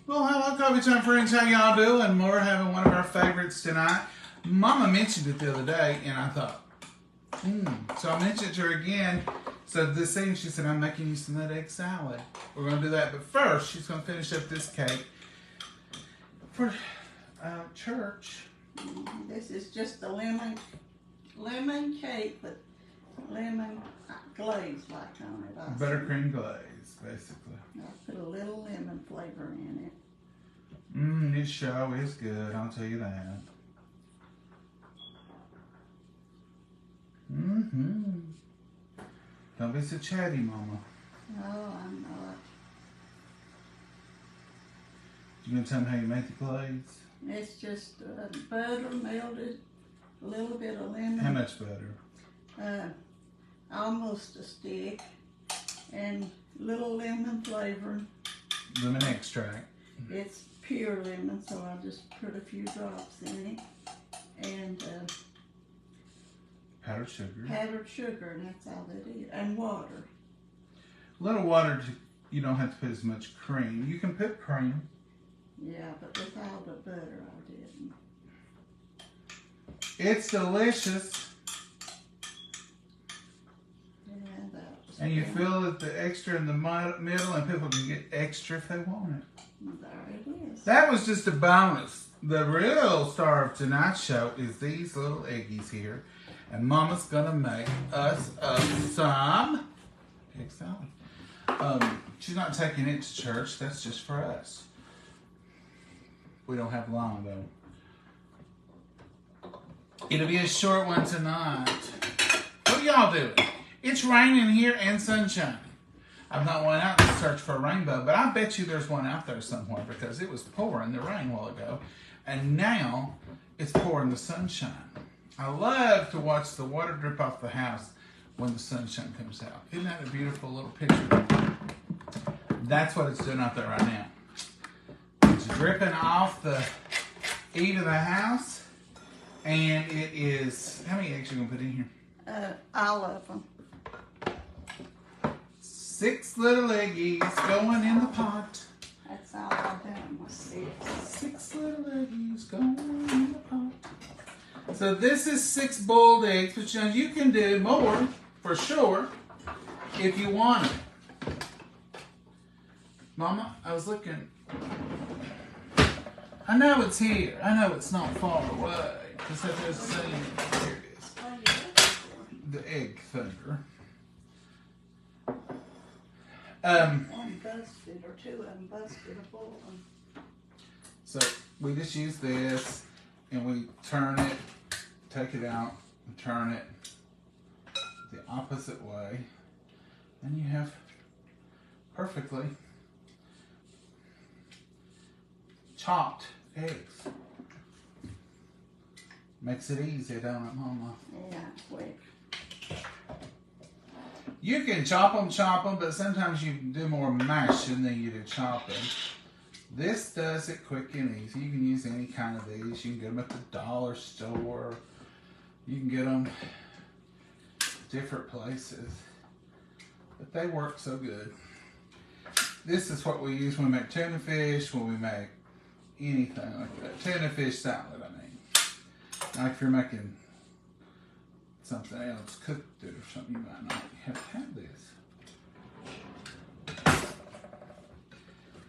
Well, hello, Coffee Time friends. How y'all doing? We're having one of our favorites tonight. Mama mentioned it the other day, and I thought, So I mentioned it to her again. So this evening, she said, I'm making you some of that egg salad. We're going to do that. But first, she's going to finish up this cake for church. This is just a lemon cake with lemon glaze like on it. Buttercream glaze, basically. I put a little lemon flavor in it. It sure is good, I'll tell you that. Don't be so chatty, Mama. No, I'm not. You gonna tell me how you make the glaze? It's just butter melted, a little bit of lemon. How much butter? Almost a stick, and little lemon flavor. Lemon extract. It's pure lemon, so I just put a few drops in it, and Powdered sugar. powdered sugar, and that's all that is, and water. A little water, you don't have to put as much cream. You can put cream. Yeah, but with all the butter, I didn't. It's delicious. And you fill it the extra in the middle, and people can get extra if they want it. There it is. That was just a bonus. The real star of tonight's show is these little eggies here. And Mama's gonna make us some egg salad. She's not taking it to church. That's just for us. We don't have long though. It'll be a short one tonight. What are y'all doing? It's raining here and sunshine. I've not went out to search for a rainbow, but I bet you there's one out there somewhere because it was pouring the rain a while ago, and now it's pouring the sunshine. I love to watch the water drip off the house when the sunshine comes out. Isn't that a beautiful little picture? That's what it's doing out there right now. It's dripping off the eave of the house, and it is, how many eggs are you going to put in here? All of them. 6 little eggies going in the pot. That's all I've done was 6. 6 little eggies going in the pot. So this is 6 boiled eggs, which you can do more for sure if you want it. Mama, I was looking. I know it's here. I know it's not far away. Because I've just seen it. Here it is. The egg thunder. One busted, or 2 of them busted a bowl. So we just use this and we turn it, take it out, and turn it the opposite way. And you have perfectly chopped eggs. Makes it easy, don't it, Mama? Yeah, quick. You can chop them, but sometimes you do more mashing than you do chopping. This does it quick and easy. You can use any kind of these. You can get them at the dollar store. You can get them different places. But they work so good. This is what we use when we make tuna fish, when we make anything like that. Tuna fish salad, I mean. Now if you're making something else, cooked it or something, you might not have to have this.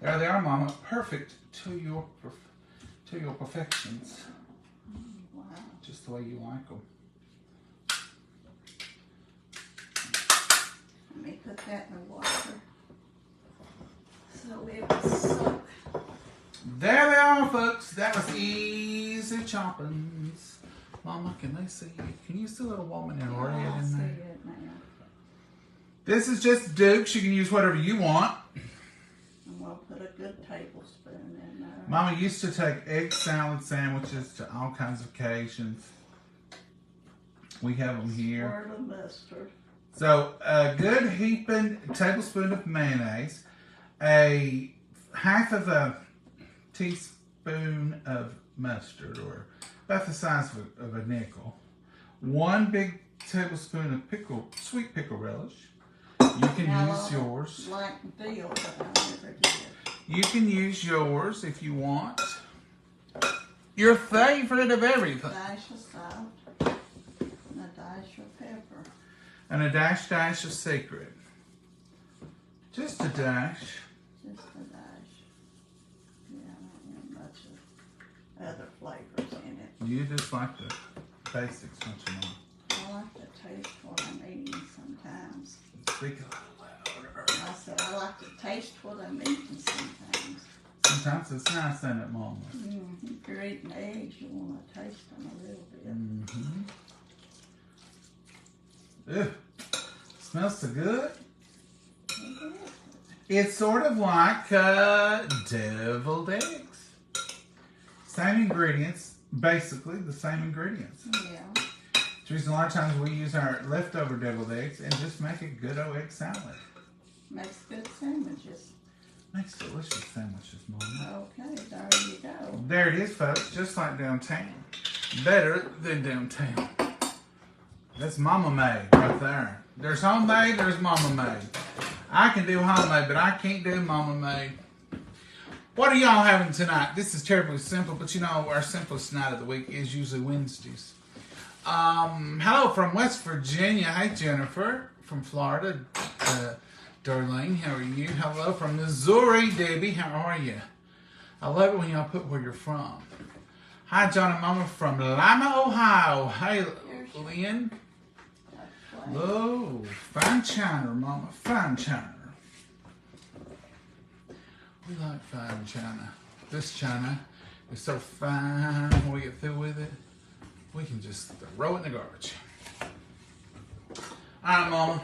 There they are, Mama. Perfect to your perfections. Wow. Just the way you like them. Let me put that in the water. So it will soak. There they are, folks. That was easy choppings. Mama, can they see you? Can you see a little woman in red I in see there? it now. This is just Duke's. You can use whatever you want. And we'll put a good tablespoon in there. Mama used to take egg salad sandwiches to all kinds of occasions. We have them here. Squirt of mustard. So a good heaping tablespoon of mayonnaise, a half of a teaspoon of mustard, or about the size of a nickel, 1 big tablespoon of sweet pickle relish. You can use yours. Like veal, but I never did. You can use yours if you want. Your favorite of everything. Dash of salt. And a dash of pepper. And a dash of secret. Just a dash. Just a dash. Yeah, I don't want much of other flavors in it. You just like the basics, don't you, Mom? I like to taste what I'm eating sometimes. Speak a little louder. I said I like to taste what I'm eating sometimes. Sometimes it's nice, ain't it, Mama? If you're eating eggs, you want to taste them a little bit. Ew. Smells so good. It's sort of like deviled eggs. Same ingredients, basically the same ingredients. Yeah. The reason a lot of times we use our leftover deviled eggs and just make a good old egg salad. Makes good sandwiches. Makes delicious sandwiches, Mama. Okay, there you go. There it is, folks, just like downtown. Better than downtown. That's Mama made right there. There's homemade, there's Mama made. I can do homemade, but I can't do Mama made. What are y'all having tonight? This is terribly simple, but you know our simplest night of the week is usually Wednesdays. Hello from West Virginia. Hey, Jennifer. From Florida, Darlene, how are you? Hello from Missouri, Debbie. How are you? I love it when y'all put where you're from. Hi, John and Mama from Lima, Ohio. Hey, Lynn. Oh, fine china, Mama. Fine china. We like fine china. This china is so fine. When we get through with it, we can just throw it in the garbage. All right, Mama.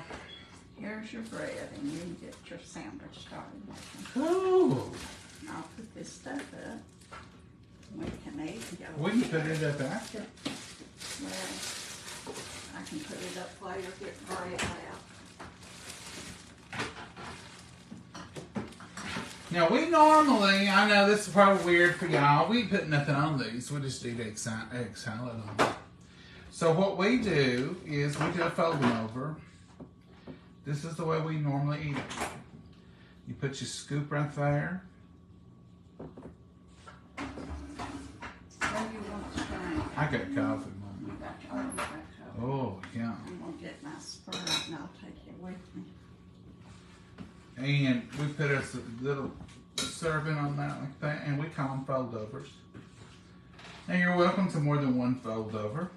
Here's your bread, and you can get your sandwich started making. Oh. I'll put this stuff up. We can eat and go. We can put it up after. Well, I can put it up while you're getting bread out. Now, we normally, I know this is probably weird for y'all, we put nothing on these. We just eat egg salad on them. So what we do is we do a folding over. This is the way we normally eat it. You put your scoop right there. What do you want to drink? I got coffee, Mom. You got coffee. Oh, yeah. I'm going to get my Sprite and I'll take it with me. And we put us a little serving on that like that, and we call them fold overs. Now you're welcome to more than one fold over,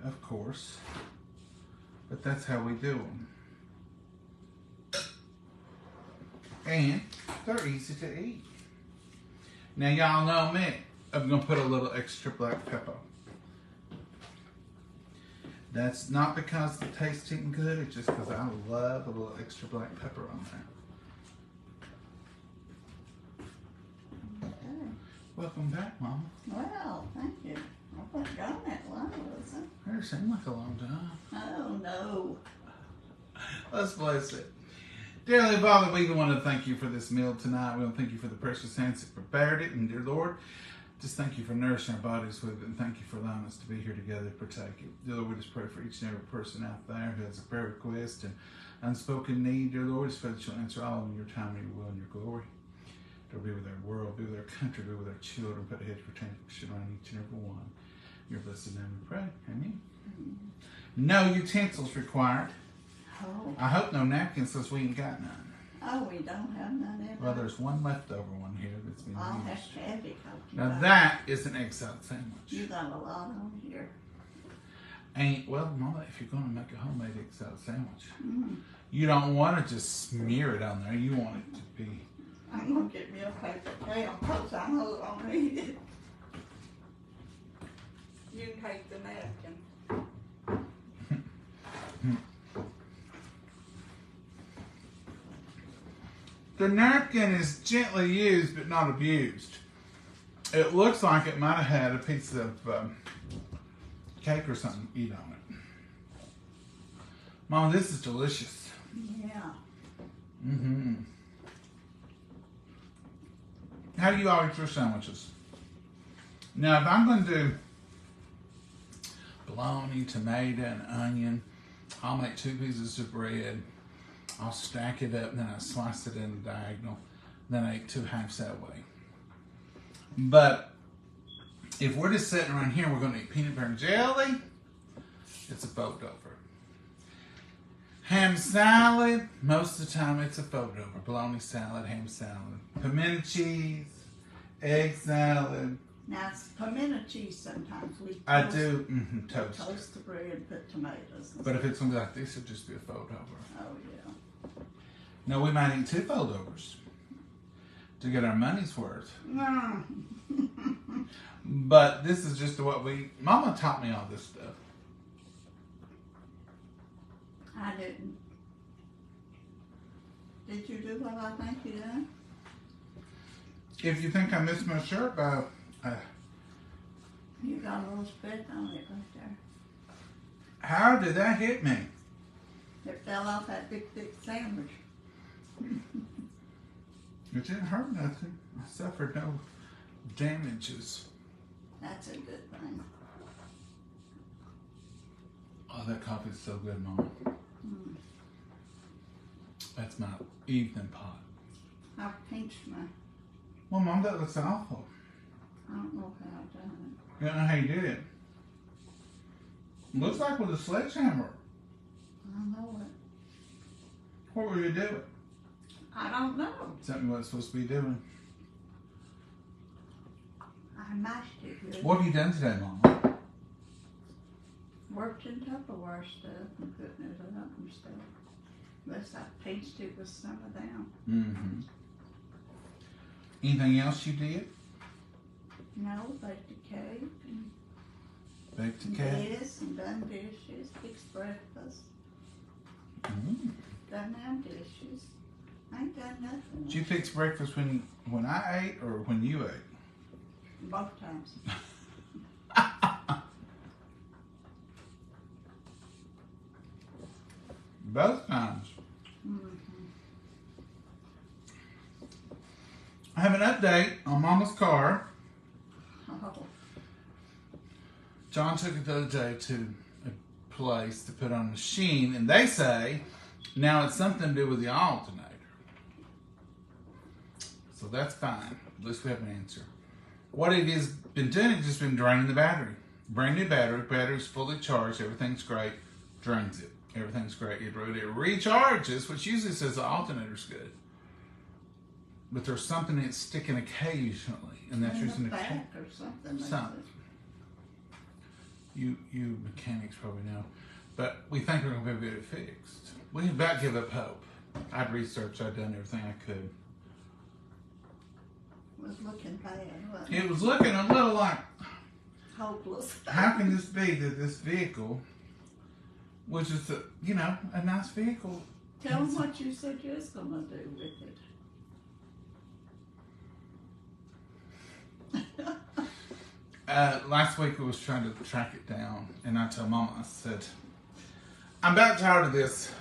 of course, but that's how we do them. And they're easy to eat. Now y'all know me, I'm gonna put a little extra black pepper. That's not because the taste isn't good, it's just because I love a little extra black pepper on there. Okay. Welcome back, Mama. Well, thank you. I wasn't gone that long, was it? It seemed like a long time. Oh, no. Let's bless it. Dearly Father, we want to thank you for this meal tonight. We want to thank you for the precious hands that prepared it. And dear Lord, just thank you for nourishing our bodies with it. And thank you for allowing us to be here together to partake it. Dear Lord, we just pray for each and every person out there who has a prayer request and unspoken need. Dear Lord, just pray that you'll answer all in your time, and your will, and your glory. Dear, be with our world, be with our country, be with our children. Put a hedge of protection around each and every one. In your blessed name we pray. Amen. No utensils required. Oh. I hope no napkins, since we ain't got none. Oh, we don't have none ever. Well, there's one leftover one here that's been I'll used. have to have it. Now that is an egg salad sandwich. You got a lot on here. Ain't, well, Mama, if you're going to make a homemade egg salad sandwich, Mm. you don't want to just smear it on there. You want it to be... I'm going to get me a paper towel because I know I'll need it. You can take the napkin. The napkin is gently used but not abused. It looks like it might have had a piece of cake or something eat on it. Mama, this is delicious. Yeah. Mm-hmm. How do you all eat your sandwiches? Now, if I'm going to do bologna, tomato, and onion, I'll make 2 pieces of bread, I'll stack it up, and then I slice it in a diagonal. Then I eat 2 halves that way. But if we're just sitting around here, we're going to eat peanut butter and jelly. It's a fold over. Ham salad, most of the time it's a fold over. Bologna salad, ham salad, pimento cheese, egg salad. Now, it's pimento cheese sometimes. I do toast. Toast the bread and put tomatoes. But if it's going to be like this, it'll just be a fold over. Oh, yeah. No, we might eat 2 fold overs to get our money's worth. Mm. But this is just what Mama taught me all this stuff. I didn't. Did you do what I think you done? If you think I missed my shirt by... You got a little speck on it right there. how did that hit me? It fell off that big, thick sandwich. It didn't hurt nothing. I suffered no damages. That's a good thing. Oh, that coffee's so good, Mama. Mm. That's my evening pot. I pinched my, Well, Mom, that looks awful. I don't know how I done You don't know how you did it. Looks like with a sledgehammer. it. I know it. What were you doing? I don't know. Something you wasn't supposed to be doing. I mashed it good. What have you done today, Mama? Worked in Tupperware stuff and putting it up and stuff. Unless I pinched it with some of them. Mm-hmm. Anything else you did? No, baked a cake and Baked a cake? this and done dishes, fixed breakfast, Mm. done them dishes. I ain't done nothing. Did you fix breakfast when I ate or when you ate? Both times. Both times. Mm-hmm. I have an update on Mama's car. Oh, John took it the other day to a place to put on a machine, and they say now it's something to do with the alternator. So that's fine. At least we have an answer. What it has been doing, it's just been draining the battery. Brand new battery. Battery's fully charged. Everything's great. Drains it. Everything's great. It recharges, which usually says the alternator's good. But there's something that's sticking occasionally, and that's in using the the back or something. they Something. You mechanics probably know. But we think we're going to be able to get it fixed. We about give up hope. I'd researched, I'd done everything I could. said. Was looking bad, wasn't It was looking a little like, hopeless. how can this be that this vehicle, which is a nice vehicle. Tell them what you said you was gonna do with it. Last week I was trying to track it down, and I told Mama, I said, I'm about tired of this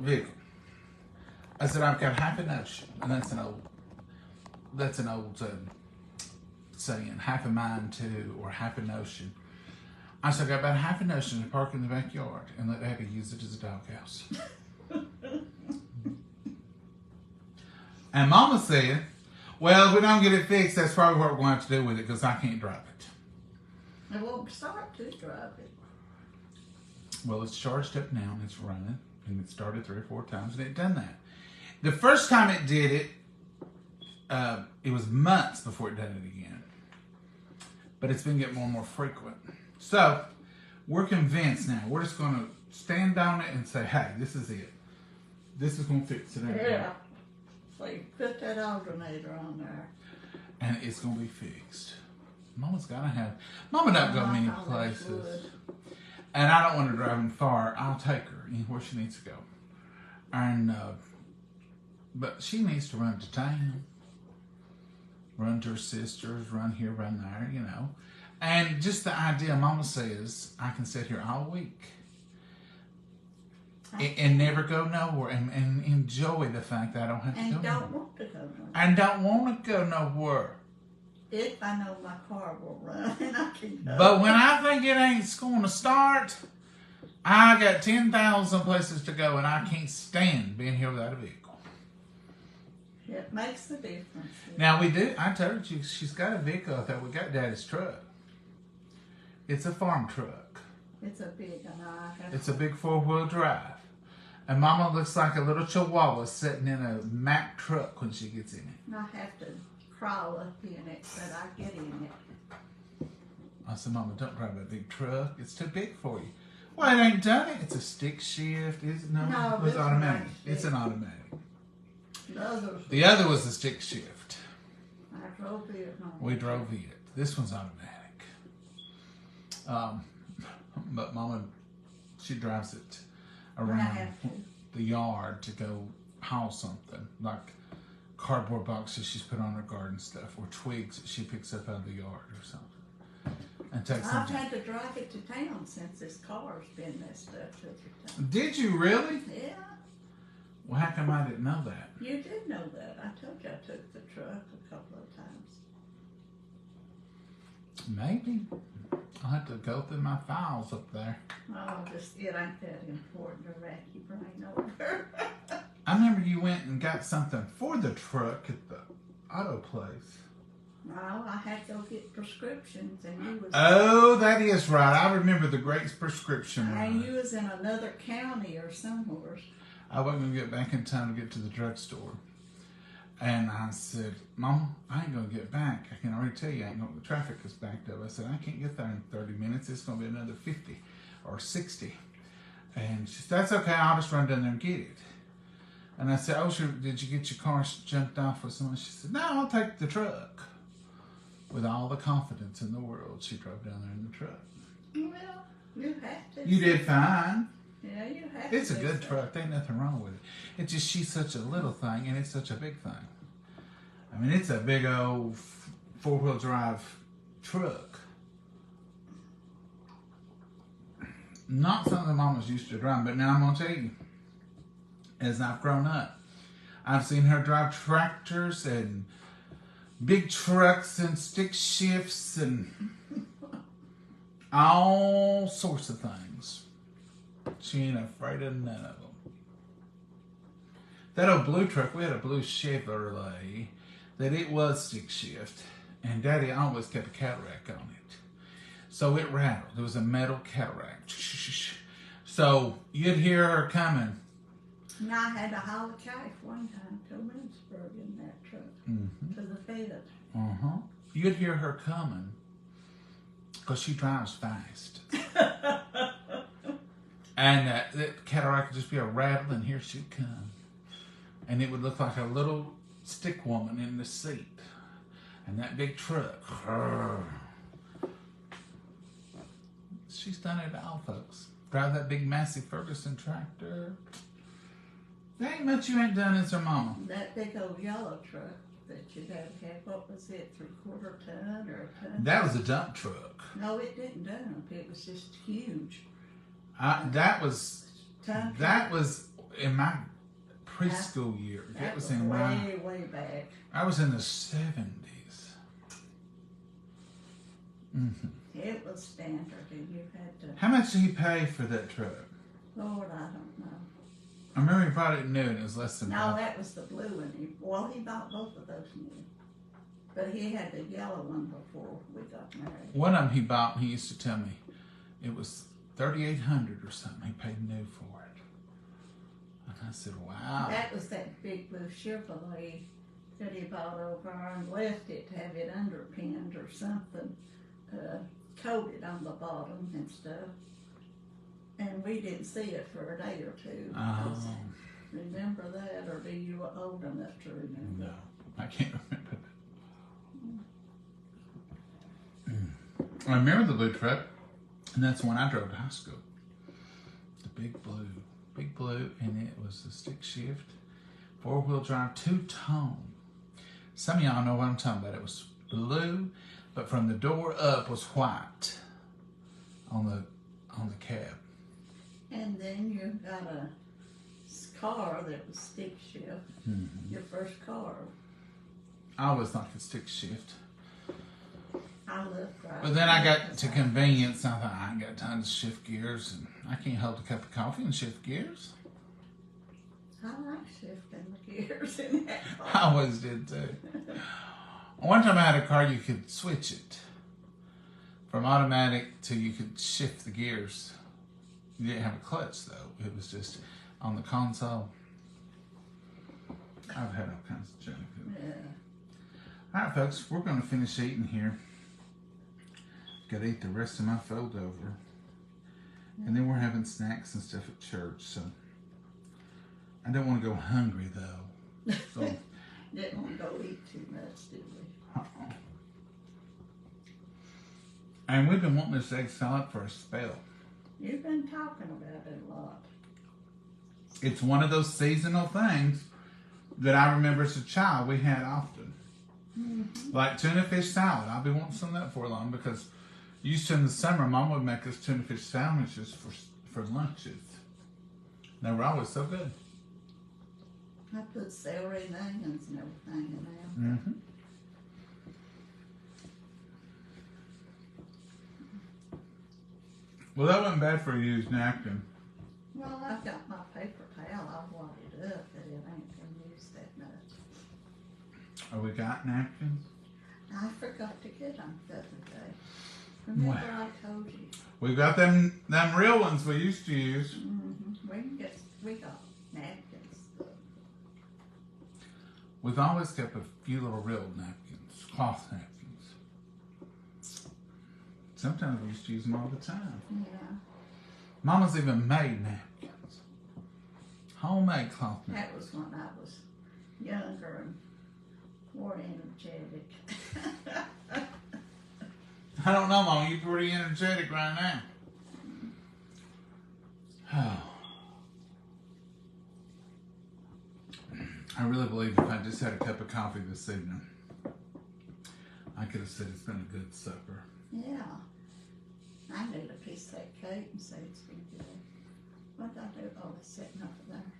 vehicle. I said, I've got half a notion, and that's an old saying, half a mind too, or half a notion. I said, I got about half a notion to park in the backyard and let Abby use it as a doghouse. And Mama said, well, if we don't get it fixed, that's probably what we're going to have to do with it because I can't drive it. It won't start to drive it. Well, it's charged up now and it's running, and it started 3 or 4 times and it done that. The first time it did it, it was months before it done it again. But it's been getting more and more frequent. So, we're convinced now. We're just going to stand on it and say, hey, this is it. This is going to fix it. Yeah. So you put that alternator on there. And it's going to be fixed. Mama don't go many I always places. would. And I don't want her driving far. I'll take her anywhere she needs to go. And, but she needs to run to town. Run to her sisters, run here, run there, And just the idea, Mama says, I can sit here all week and never go nowhere and enjoy the fact that I don't have to And go don't nowhere. want to go nowhere. And don't want to go nowhere. If I know my car will run and I can go. But when I think it ain't going to start, I got 10,000 places to go, and I can't stand being here without a vehicle. It makes a difference. Now we do. I told you she's got a vehicle out there. We got Daddy's truck. It's a farm truck. It's a big one. It's a big 4-wheel drive. And Mama looks like a little chihuahua sitting in a Mack truck when she gets in it. I have to crawl up in it, but I get in it. I said, Mama, don't drive a big truck. It's too big for you. Well, it ain't done it. It's a stick shift. It's this automatic. one's It's an automatic. The other was a stick shift. I drove it. We drove it. This one's automatic. But Mama, she drives it around the yard to go haul something, like cardboard boxes she's put on her garden stuff, or twigs that she picks up out of the yard or something, and takes them. I've had to drive it to town since this car's been messed up every time. Did you really? Yeah. Well, how come I didn't know that? You did know that. I told you I took the truck a couple of times. Maybe. I'll have to go through my files up there. Oh, it ain't that important to rack your brain over. I remember you went and got something for the truck at the auto place. No, I had to go get prescriptions, and you was. Oh, that is right. I remember the great prescription. And you was in another county or somewhere. I wasn't going to get back in time to get to the drugstore. And I said, Mom, I ain't going to get back. I can already tell you, the traffic is backed up. I said, I can't get there in 30 minutes. It's going to be another 50 or 60. And she said, that's okay. I'll just run down there and get it. And I said, oh, sure, did you get your car jumped off with someone? She said, no, I'll take the truck. With all the confidence in the world, she drove down there in the truck. Well, you have to. You did fine. Yeah, you have to. It's a good truck. There ain't nothing wrong with it. It's just she's such a little thing, and it's such a big thing. I mean, it's a big old 4-wheel drive truck. Not something Mama's used to driving, but now I'm going to tell you, as I've grown up, I've seen her drive tractors and big trucks and stick shifts and all sorts of things. She ain't afraid of none of them. That old blue truck, we had a blue Chevrolet, that it was stick shift, and Daddy always kept a cataract on it. So it rattled. It was a metal cataract. So you'd hear her coming. And I had to haul a kite one time to Lynchburg in that truck, to the Fed. You'd hear her coming, because she drives fast. And that cataract would just be a rattle, and here she'd come. And it would look like a little stick woman in the seat. And that big truck. She's done it all, folks. Drive that big, massive Ferguson tractor. There ain't much you ain't done as her mama. That big old yellow truck that your dad had, what was it, 3/4 ton or a ton? That was a dump truck. No, it didn't dump. It was just huge. That was Ton in my preschool year. That was was in way back. I was in the 70s. It was standard, and you had to. How much did he pay for that truck? Lord, I don't know. I remember he bought it new, and it was less than. No, that was the blue one. He bought both of those new. But he had the yellow one before we got married. One of them he bought. He used to tell me it was $3,800 or something. He paid new for it, and I said, "Wow." That was that big blue Chevrolet that he bought over and left it to have it underpinned or something, coated on the bottom and stuff. And we didn't see it for a day or two. Oh. Remember that, or be you old enough to remember? No, I can't remember. I remember the blue truck, and that's the one I drove to high school. The big blue, and it was a stick shift, 4-wheel drive, 2-tone. Some of y'all know what I'm talking about. It was blue, but from the door up was white on the cab. And then you got a car that was stick shift. Your first car. I always liked the stick shift. I love fried. But then I got to convenience, and I thought, I ain't got time to shift gears, and I can't hold a cup of coffee and shift gears. I like shifting the gears in that car. I always did too. One time I had a car, you could switch it from automatic to you could shift the gears. You didn't have a clutch though. It was just on the console. I've had all kinds of junk. Yeah. All right, folks, we're going to finish eating here. Got to eat the rest of my fold over. And then we're having snacks and stuff at church, so I don't want to go hungry though. So, Didn't want to go eat too much, did we? And we've been wanting this egg salad for a spell. You've been talking about it a lot. It's one of those seasonal things that I remember as a child we had often. Mm-hmm. Like tuna fish salad. I'll be wanting some of that for long because used to in the summer, Mom would make us tuna fish sandwiches for lunches. They were always so good. I put celery and onions and everything in there. Mm-hmm. Well, that wasn't bad for a used napkin. Well, I've got my paper towel. I've wadded up, but it ain't been used that much. Oh, we got napkins? I forgot to get them the other day. Remember Wow. I told you? We got them real ones we used to use. Mm-hmm. We got napkins. We've always kept a few little real napkins, cloth napkins. Sometimes we used to use them all the time. Yeah. Mama's even made napkins. Homemade cloth napkins. That was when I was younger and more energetic. I don't know, Mama. You're pretty energetic right now. Oh. I really believe if I just had a cup of coffee this evening, I could have said it's been a good supper. Yeah. I need a piece of that cake and say it's been good. What did I do? Oh, it's sitting over there.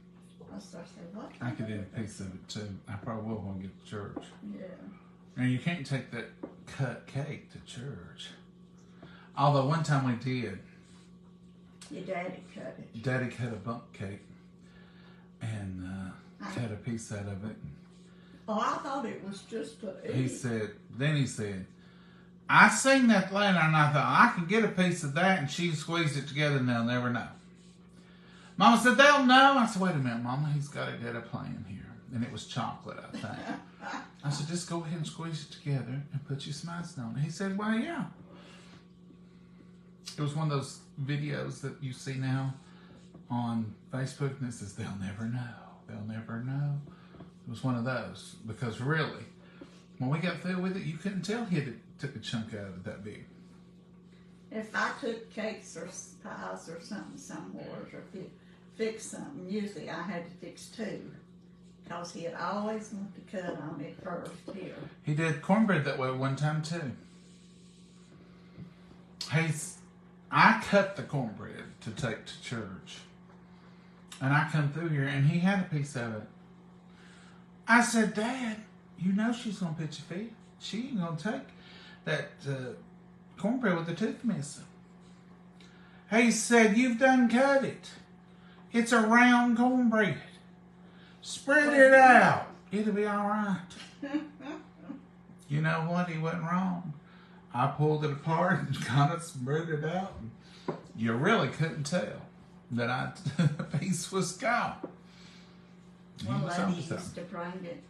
I start saying, what? I could eat a piece of it too. I probably will when we get to church. Yeah. And you can't take that cut cake to church. Although one time we did. Your daddy cut it. Daddy cut a bump cake and cut a piece out of it. Oh, I thought it was just a. He said, I seen that later and I thought, I can get a piece of that and she squeezed it together and they'll never know. Mama said, they'll know. I said, wait a minute, Mama, he's got a plan here. And it was chocolate, I think. I said, just go ahead and squeeze it together and put your smiles on it. He said, well, yeah. It was one of those videos that you see now on Facebook and it says, they'll never know. They'll never know. It was one of those. Because really, when we got through with it, you couldn't tell he had took a chunk out of it that big. If I took cakes or pies or something somewhere or fix something, usually I had to fix two. Because he'd always want to cut on it first here. He did cornbread that way one time too. I cut the cornbread to take to church. And I come through here and he had a piece of it. I said, Dad, you know she's going to pitch a fit. She ain't going to take that cornbread with the tooth missing. He said, you've done cut it. It's a round cornbread. Spread it out. It'll be all right. You know what? He wasn't wrong. I pulled it apart and kind of spread it out. And you really couldn't tell that the piece was gone. Well, Lady used to bring it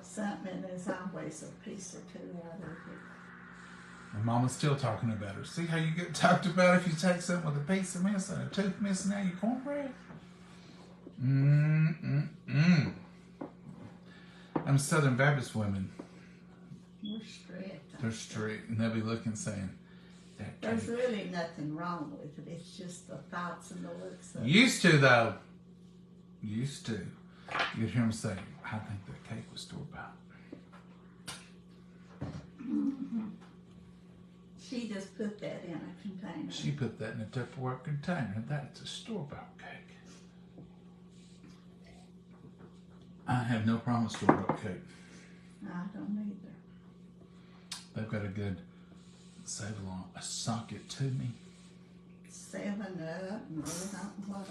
something, and there's always a piece or two out of it. And Mama's still talking about her. See how you get talked about if you take something with a piece of missing, a tooth missing out of your cornbread? Them Southern Baptist women. We're strict. They're strict, and they'll be looking saying, there's really nothing wrong with it. It's just the thoughts and the looks of it. Used to, though. Used to. You'd hear them say, I think that cake was store-bought. Mm-hmm. She just put that in a container. She put that in a Tupperware container. That's a store-bought cake. I have no problem with store-bought cake. I don't either. They've got a good Save a socket to me. 7 Up, and what else?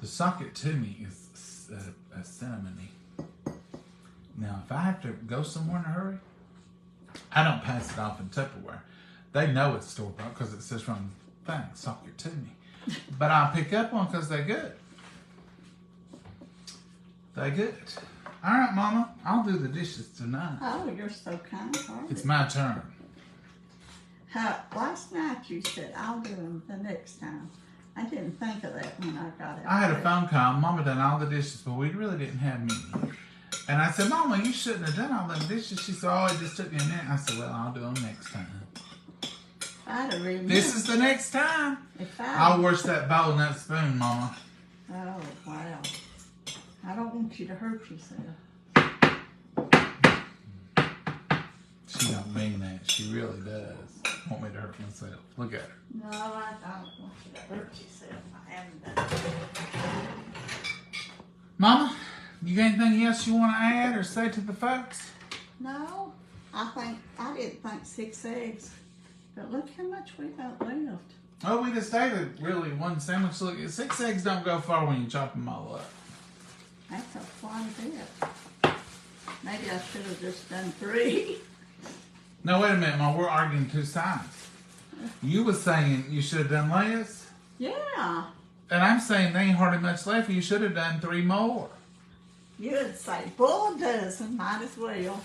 The socket to me is a cinnamony. Now, if I have to go somewhere in a hurry, I don't pass it off in Tupperware. They know it's store bought because it says from thing, socket to me. But I'll pick up one because they're good. They're good. All right, Mama, I'll do the dishes tonight. Oh, you're so kind-hearted. It's my turn. Last night you said, I'll do them the next time. I didn't think of that when I got it. I had a phone call. Mama done all the dishes, but we really didn't have many. And I said, Mama, you shouldn't have done all them dishes. She said, oh, it just took me a minute. I said, well, I'll do them next time. I'd have remembered. This is the next time. If I'll wash that bowl and that spoon, Mama. Oh, wow. I don't want you to hurt yourself. She don't mean that. She really does. Want me to hurt myself. Look at her. No, I don't want you to hurt yourself. I haven't done it. Mama, you got anything else you want to add or say to the folks? No, I didn't think 6 eggs. But look how much we got left. Oh, we just ate really one sandwich. Look, 6 eggs don't go far when you chop them all up. That's a quite a bit. Maybe I should have just done 3. No, wait a minute, Mom. We're arguing two sides. You was saying you should have done less. Yeah. And I'm saying there ain't hardly much left. You should have done 3 more. You'd say, boil a dozen, might as well.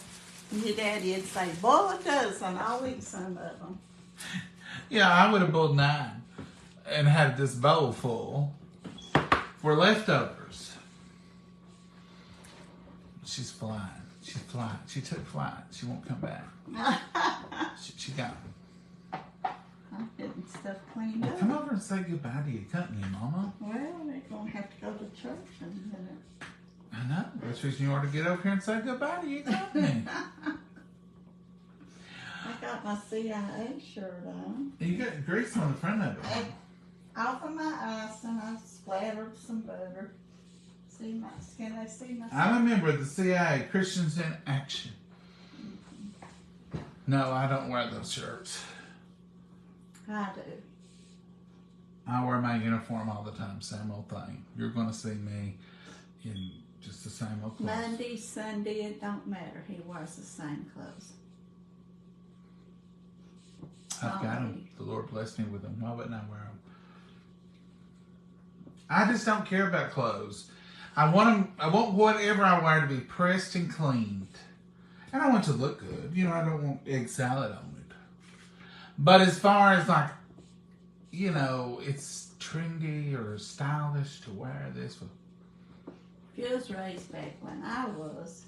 And your daddy would say, boil a dozen, I'll eat some of them. Yeah, I would have boiled 9 and had this bowl full for leftovers. She's flying. She's flying. She took flight. She won't come back. She got them. I'm getting stuff cleaned up. Come over and say goodbye to your company, Mama. Well, they're going to have to go to church in a minute. I know. That's the reason you ought to get over here and say goodbye to your company. I got my CIA shirt on. You got grease on the front of it. And off of my ice, and I splattered some butter. Can they see my? I'm a member of the CIA, Christians in Action. No, I don't wear those shirts. I do. I wear my uniform all the time, same old thing. You're going to see me in just the same old clothes. Monday, Sunday, it don't matter. He wears the same clothes. I've got them. The Lord blessed me with them. Why wouldn't I wear them? I just don't care about clothes. I want whatever I wear to be pressed and cleaned. And I want to look good. You know, I don't want egg salad on it. But as far as like, you know, it's trendy or stylish to wear this. If you was raised back when I was,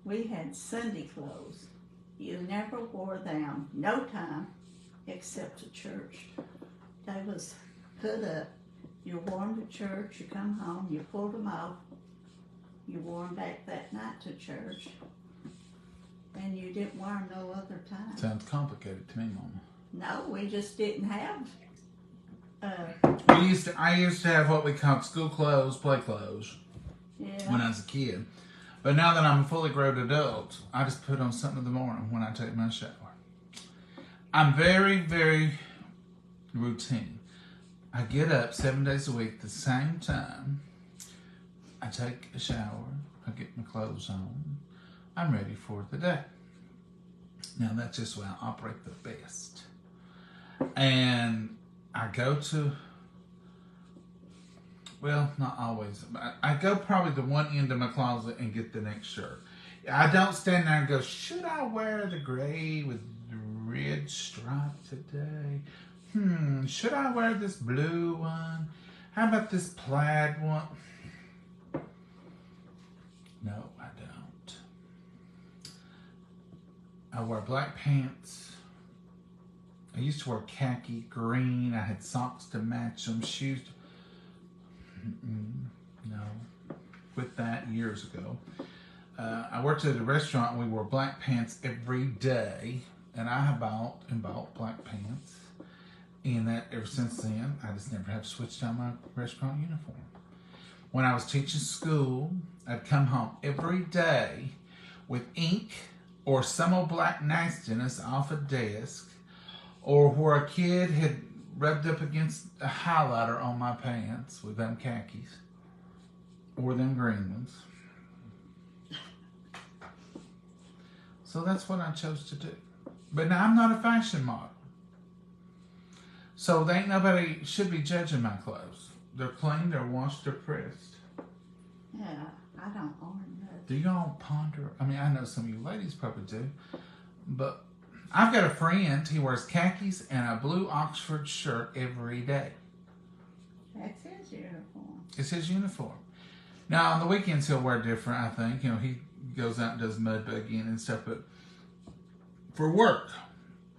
we had Sunday clothes. You never wore them, no time, except to church. They was put up. You wore them to church, you come home, you pulled them off, you wore them back that night to church, and you didn't wear them no other time. Sounds complicated to me, Mama. No, we just didn't have. I used to have what we called school clothes, play clothes, when I was a kid. But now that I'm a fully grown adult, I just put on something in the morning when I take my shower. I'm very, very routine. I get up 7 days a week at the same time. I take a shower. I get my clothes on. I'm ready for the day. Now that's just where I operate the best. And I go to, well, not always. I go probably to one end of my closet and get the next shirt. I don't stand there and go, should I wear the gray with the red stripe today? Should I wear this blue one? How about this plaid one? No, I don't. I wear black pants. I used to wear khaki green. I had socks to match them, shoes. No, quit that years ago. I worked at a restaurant and we wore black pants every day. And I have bought black pants. And that ever since then, I just never have switched out my restaurant uniform. When I was teaching school, I'd come home every day with ink or some old black nastiness off a desk Or where a kid had rubbed up against a highlighter on my pants with them khakis. Or them green ones. So that's what I chose to do. But now I'm not a fashion model. So there ain't nobody should be judging my clothes. They're clean, they're washed, they're pressed. Yeah, I don't own that. Do y'all ponder? I mean, I know some of you ladies probably do. But I've got a friend, he wears khakis and a blue Oxford shirt every day. That's his uniform. It's his uniform. Now, on the weekends, he'll wear different, I think. You know, he goes out and does mud buggying and stuff. But for work,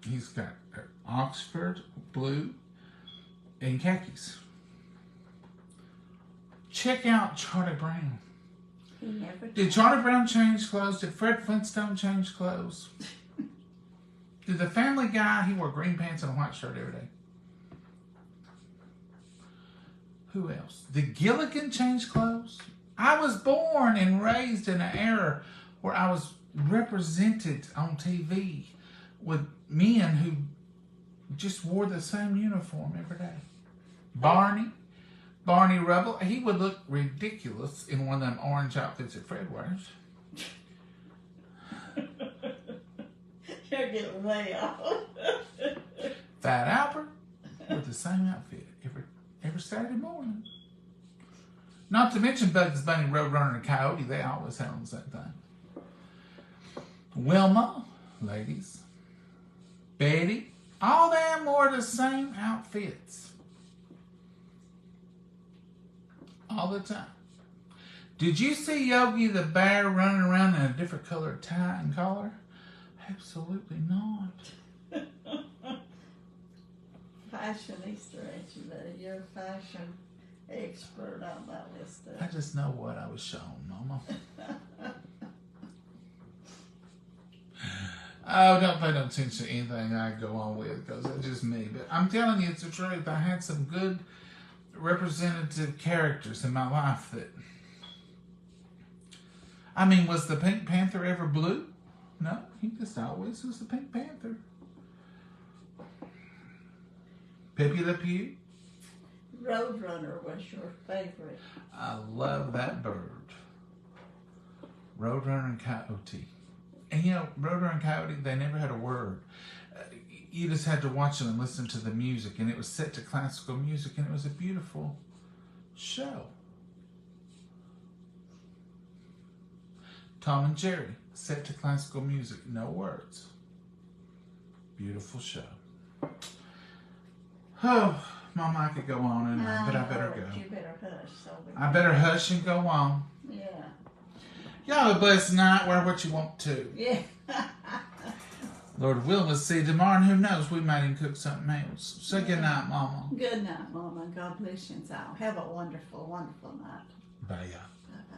he's got Oxford, blue, and khakis. Check out Charlie Brown. He never Did Charlie Brown change clothes? Did Fred Flintstone change clothes? Did the Family Guy, he wore green pants and a white shirt every day? Who else? Did Gilligan change clothes? I was born and raised in an era where I was represented on TV with men who just wore the same uniform every day. Barney Rubble, he would look ridiculous in one of them orange outfits that Fred wears. You're getting way off. Fat Albert with the same outfit every Saturday morning. Not to mention Bugs Bunny, Roadrunner, and Coyote. They always had on the same thing. Wilma, ladies. Betty. All them wore the same outfits. All the time. Did you see Yogi the Bear running around in a different colored tie and collar? Absolutely not. Fashionista, ain't you, buddy? You're a fashion expert on that list I stuff. just know what I was shown, Mama. Oh, don't pay no attention to anything I go on with because it's just me. But I'm telling you, it's the truth. I had some good representative characters in my life that... I mean, was the Pink Panther ever blue? No, he just always was the Pink Panther. Pepe Le Pew. Roadrunner was your favorite. I love that bird. Roadrunner and Coyote. And you know, Roadrunner and Coyote, they never had a word. You just had to watch them and listen to the music. And it was set to classical music. And it was a beautiful show. Tom and Jerry, set to classical music. No words. Beautiful show. Oh, Mama, I could go on and on, but I better go. You better hush. So I better hush and go on. Yeah. Y'all have a blessed night. Wear what you want to. Yeah. Lord willing, we'll see you tomorrow, and who knows, we might even cook something else. Say good night, Mama. Good night, Mama. God bless you all. Have a wonderful, wonderful night. Bye, y'all. Bye-bye.